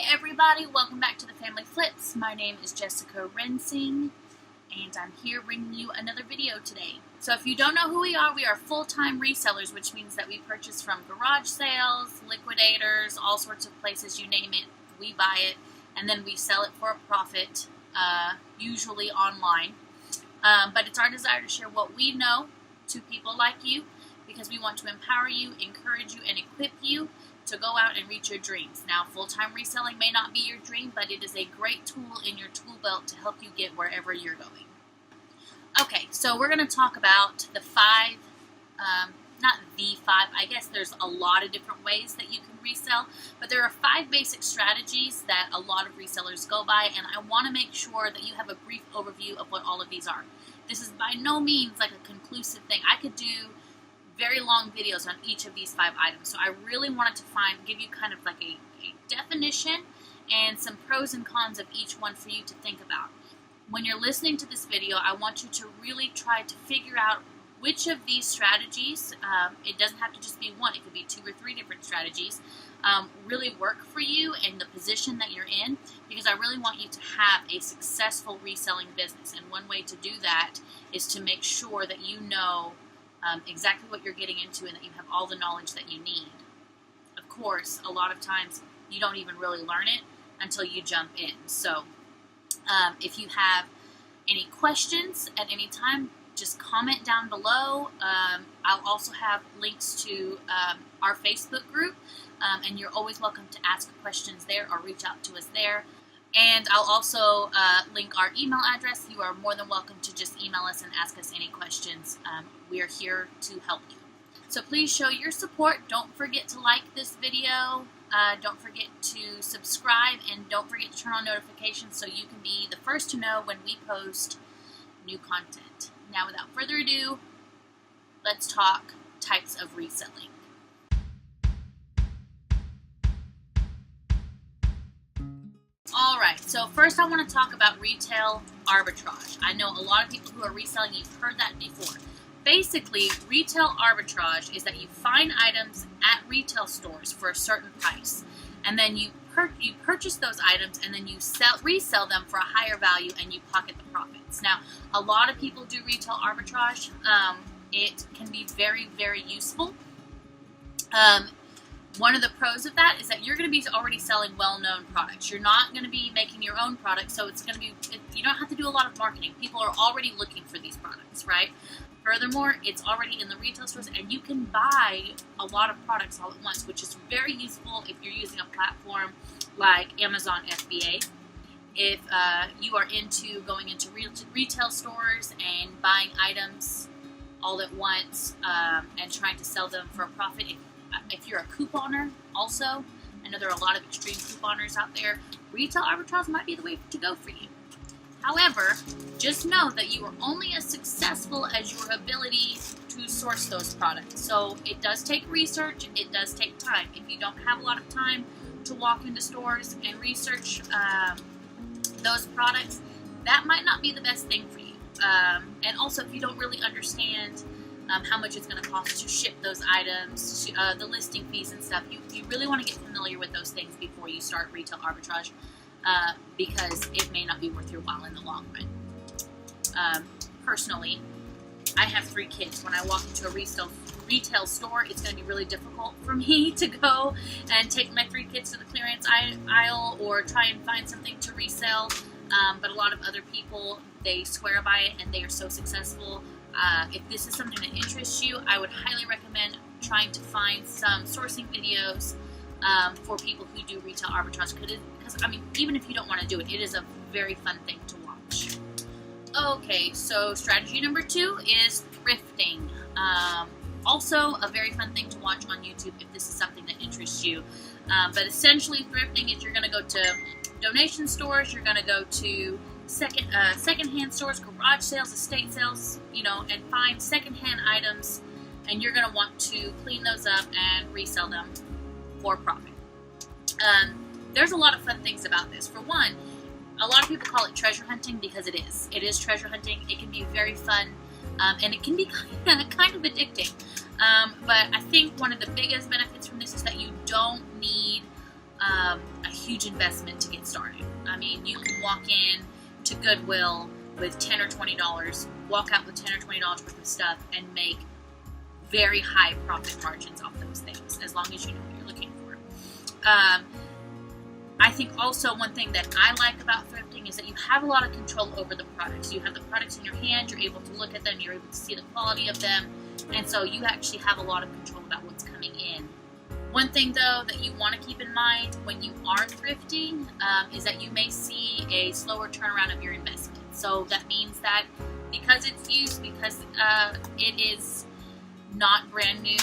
everybody, welcome back to the Family Flips. My name is Jessica Rensing, and I'm here bringing you another video today. So if you don't know who we are full-time resellers, which means that we purchase from garage sales, liquidators, all sorts of places, you name it, we buy it, and then we sell it for a profit, usually online. But it's our desire to share what we know to people like you, because we want to empower you, encourage you, and equip you to go out and reach your dreams. Now, full-time reselling may not be your dream, but it is a great tool in your tool belt to help you get wherever you're going. Okay, so we're going to talk about the five, not the five, I guess there's a lot of different ways that you can resell, but there are 5 basic strategies that a lot of resellers go by, and I want to make sure that you have a brief overview of what all of these are. This is by no means like a conclusive thing. I could do very long videos on each of these 5 items. So I really wanted to give you kind of like a definition and some pros and cons of each one for you to think about. When you're listening to this video, I want you to really try to figure out which of these strategies, it doesn't have to just be one, it could be 2 or 3 different strategies, really work for you and the position that you're in, because I really want you to have a successful reselling business. And one way to do that is to make sure that you know exactly what you're getting into and that you have all the knowledge that you need. Of course, a lot of times you don't even really learn it until you jump in. So if you have any questions at any time, just comment down below. I'll also have links to our Facebook group, and you're always welcome to ask questions there or reach out to us there. And I'll also link our email address. You are more than welcome to just email us and ask us any questions. We are here to help you. So please show your support. Don't forget to like this video. Don't forget to subscribe, and don't forget to turn on notifications so you can be the first to know when we post new content. Now, without further ado, let's talk types of reselling. Alright, so first I want to talk about retail arbitrage. I know a lot of people who are reselling, you've heard that before. Basically, retail arbitrage is that you find items at retail stores for a certain price, and then you purchase those items, and then you resell them for a higher value, and you pocket the profits. Now, a lot of people do retail arbitrage. It can be very, very useful. One of the pros of that is that you're going to be already selling well-known products. You're not going to be making your own product, so it's going to be, you don't have to do a lot of marketing. People are already looking for these products, right? Furthermore, it's already in the retail stores, and you can buy a lot of products all at once, which is very useful if you're using a platform like Amazon FBA. If you are into going into retail stores and buying items all at once and trying to sell them for a profit, if you're a couponer also, I know there are a lot of extreme couponers out there, retail arbitrage might be the way to go for you. However, just know that you are only as successful as your ability to source those products. So it does take research, it does take time. If you don't have a lot of time to walk into stores and research those products, that might not be the best thing for you. And also, if you don't really understand how much it's going to cost to ship those items, the listing fees and stuff, you really want to get familiar with those things before you start retail arbitrage, because it may not be worth your while in the long run. Personally, I have 3 kids. When I walk into a retail store, it's going to be really difficult for me to go and take my 3 kids to the clearance aisle or try and find something to resell. But a lot of other people, they swear by it and they are so successful. If this is something that interests you, I would highly recommend trying to find some sourcing videos for people who do retail arbitrage, because I mean, even if you don't want to do it, it is a very fun thing to watch. Okay, so strategy number 2 is thrifting. Also a very fun thing to watch on YouTube if this is something that interests you. But essentially, thrifting is you're going to go to donation stores, you're going to go to secondhand stores, garage sales, estate sales, and find secondhand items, and you're going to want to clean those up and resell them for profit. There's a lot of fun things about this. For one, a lot of people call it treasure hunting because it is. It is treasure hunting. It can be very fun, and it can be kind of addicting. But I think one of the biggest benefits from this is that you don't need a huge investment to get started. I mean, you can walk in to Goodwill with $10 or $20, walk out with $10 or $20 worth of stuff, and make very high profit margins off those things, as long as you know what you're looking for. I think also one thing that I like about thrifting is that you have a lot of control over the products. You have the products in your hand, you're able to look at them, you're able to see the quality of them, and so you actually have a lot of control about what's coming in. One thing, though, that you want to keep in mind when you are thrifting is that you may see a slower turnaround of your investment. So that means that because it's used, because it is not brand new,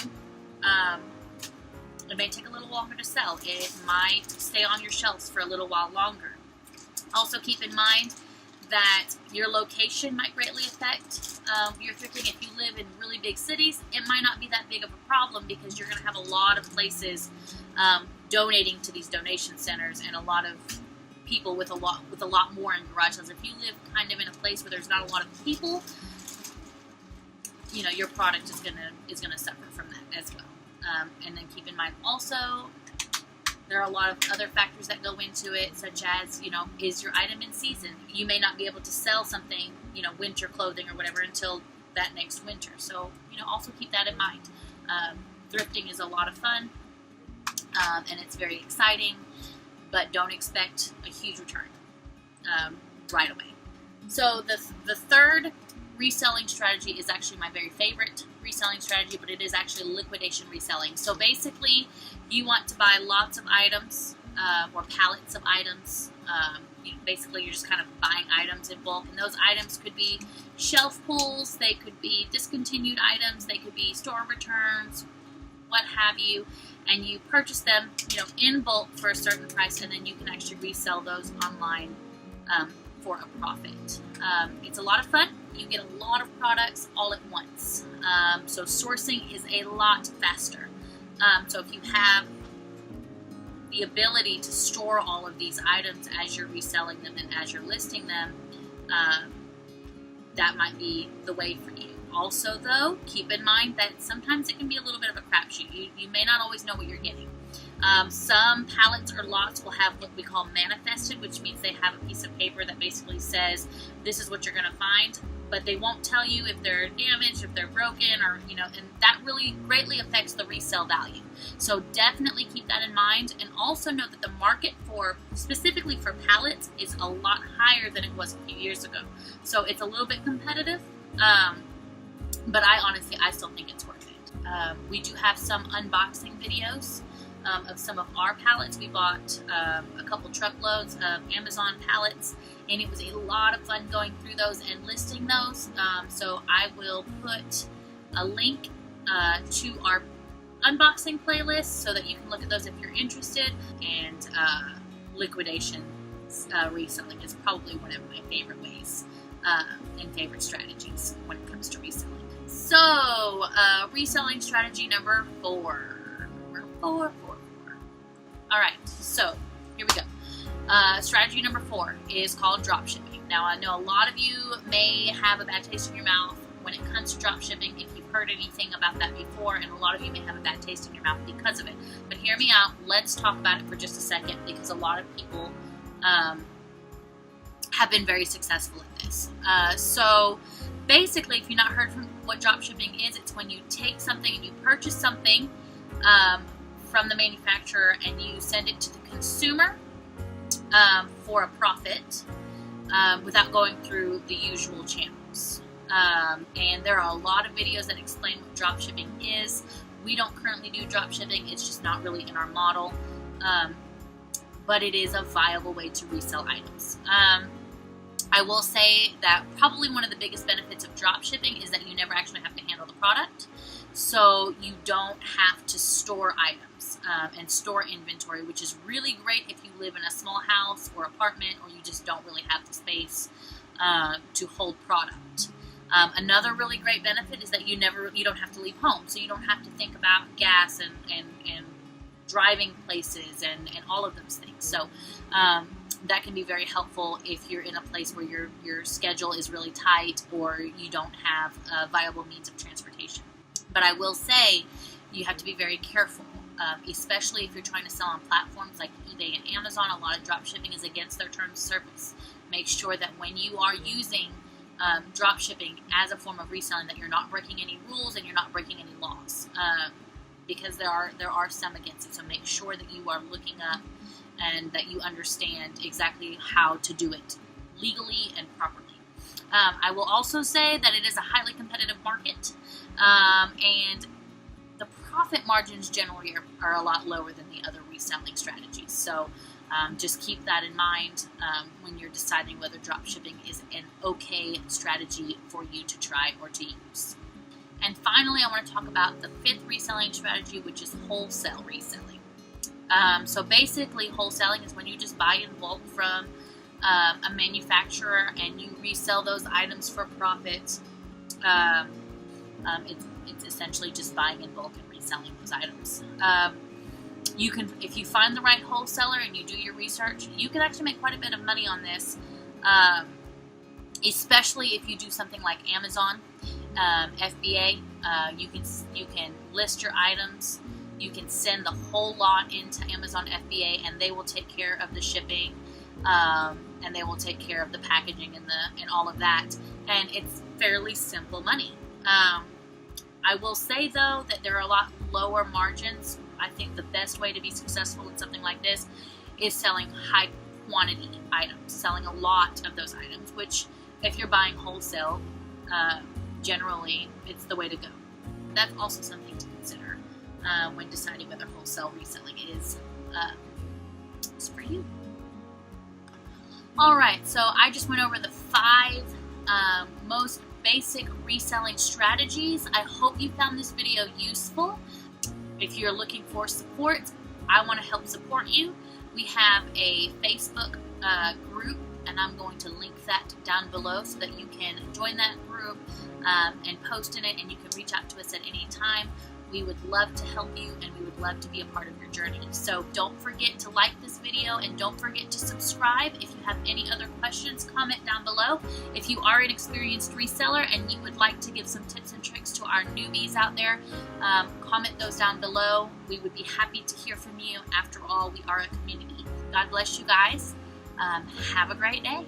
it may take a little longer to sell. It might stay on your shelves for a little while longer. Also keep in mind that your location might greatly affect your thrifting. If you live in really big cities, it might not be that big of a problem because you're going to have a lot of places donating to these donation centers and a lot of people with a lot more in garage sales. If you live kind of in a place where there's not a lot of people, you know, your product is gonna suffer from that as well. And then keep in mind also, there are a lot of other factors that go into it, such as, you know, is your item in season? You may not be able to sell something, you know, winter clothing or whatever until that next winter. So, you know, also keep that in mind. Thrifting is a lot of fun, and it's very exciting, but don't expect a huge return right away. So the third reselling strategy is actually my very favorite reselling strategy, but it is actually liquidation reselling. So basically, you want to buy lots of items or pallets of items. Basically, you're just kind of buying items in bulk, and those items could be shelf pulls, they could be discontinued items, they could be store returns, what have you, and you purchase them, you know, in bulk for a certain price, and then you can actually resell those online for a profit. It's a lot of fun. You get a lot of products all at once. So sourcing is a lot faster. So if you have the ability to store all of these items as you're reselling them and as you're listing them, that might be the way for you. Also, though, keep in mind that sometimes it can be a little bit of a crapshoot. You may not always know what you're getting. Some pallets or lots will have what we call manifested, which means they have a piece of paper that basically says this is what you're going to find, but they won't tell you if they're damaged, if they're broken, or, you know, and that really greatly affects the resale value. So definitely keep that in mind, and also know that the market for, specifically for pallets, is a lot higher than it was a few years ago. So it's a little bit competitive, but I still think it's worth it. We do have some unboxing videos of some of our pallets. We bought a couple truckloads of Amazon pallets, and it was a lot of fun going through those and listing those. So I will put a link to our unboxing playlist so that you can look at those if you're interested. And liquidation reselling is probably one of my favorite ways and favorite strategies when it comes to reselling. So reselling strategy number 4. All right, so here we go. Strategy number 4 is called drop shipping. Now, I know a lot of you may have a bad taste in your mouth when it comes to drop shipping if you've heard anything about that before, and a lot of you may have a bad taste in your mouth because of it. But hear me out. Let's talk about it for just a second, because a lot of people have been very successful at this. So basically, if you've not heard from what drop shipping is, it's when you take something and you purchase something from the manufacturer and you send it to the consumer for a profit without going through the usual channels. And there are a lot of videos that explain what drop shipping is. We don't currently do drop shipping. It's just not really in our model. But it is a viable way to resell items. I will say that probably one of the biggest benefits of drop shipping is that you never actually have to handle the product. So you don't have to store items and store inventory, which is really great if you live in a small house or apartment, or you just don't really have the space to hold product. Another really great benefit is that you don't have to leave home, so you don't have to think about gas and driving places and all of those things. So that can be very helpful if you're in a place where your schedule is really tight or you don't have a viable means of transportation. But I will say you have to be very careful especially if you're trying to sell on platforms like eBay and Amazon. A lot of drop shipping is against their terms of service. Make sure that when you are using drop shipping as a form of reselling, that you're not breaking any rules and you're not breaking any laws, because there are some against it. So make sure that you are looking up and that you understand exactly how to do it legally and properly. I will also say that it is a highly competitive market, and the profit margins generally are a lot lower than the other reselling strategies. So just keep that in mind when you're deciding whether drop shipping is an okay strategy for you to try or to use. And finally, I want to talk about the fifth reselling strategy, which is wholesale reselling. So basically, wholesaling is when you just buy in bulk from a manufacturer and you resell those items for profit. It's essentially just buying in bulk and reselling those items. You can, if you find the right wholesaler and you do your research, you can actually make quite a bit of money on this, especially if you do something like Amazon FBA. You can list your items. You can send the whole lot into Amazon FBA, and they will take care of the shipping, and they will take care of the packaging and all of that. And it's fairly simple money. I will say though that there are a lot lower margins. I think the best way to be successful in something like this is selling high quantity items, selling a lot of those items, which if you're buying wholesale, generally it's the way to go. That's also something to consider when deciding whether wholesale reselling is for you. Alright, so I just went over the 5 most basic reselling strategies. I hope you found this video useful. If you're looking for support, I want to help support you. We have a Facebook group, and I'm going to link that down below so that you can join that group and post in it, and you can reach out to us at any time. We would love to help you, and we would love to be a part of your journey. So don't forget to like this video, and don't forget to subscribe. If you have any other questions, comment down below. If you are an experienced reseller and you would like to give some tips and tricks to our newbies out there, comment those down below. We would be happy to hear from you. After all, we are a community. God bless you guys. Have a great day.